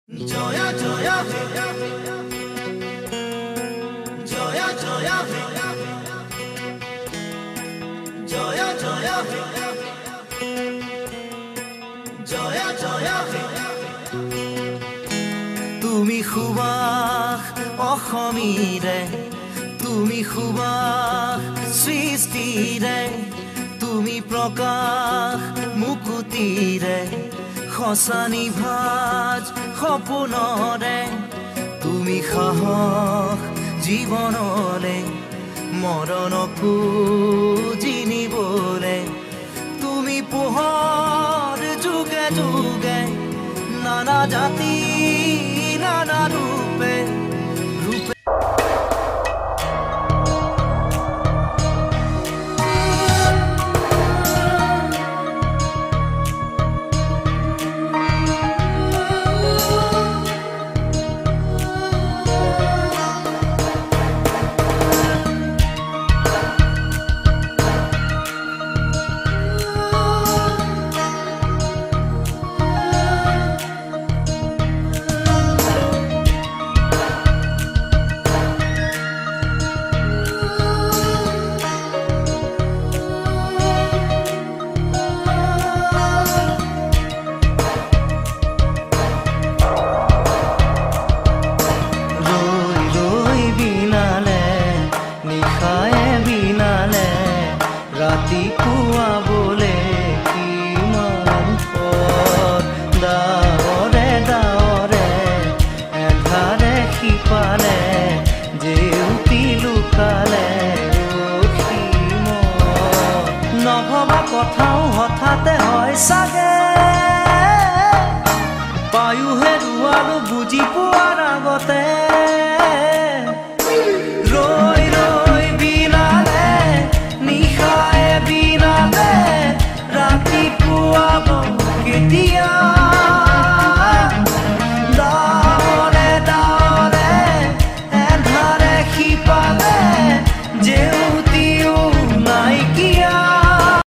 Joya joya joya joya joya joya joya joya তুমি সুবাস অসমীৰে তুমি সুবাস সৃষ্টিৰে তুমি প্ৰকাশ মুকুতিৰে খসানি ভাজ সপোনৰে তুমি সাহস জীৱনলে মৰণকো জিনিবলে তুমি পোহৰ যুগে যুগে নানা জাতি নানা ৰূপে ৰাতিপুৱা বলে কিমান ডাৱৰে ডাৱৰে এন্ধাৰে সিপালে জেউতি লুকালে নভবা কথাও হঠাতে হয় চাগে পায়ো হেৰুৱালো বুজি পোৱাৰ আগতে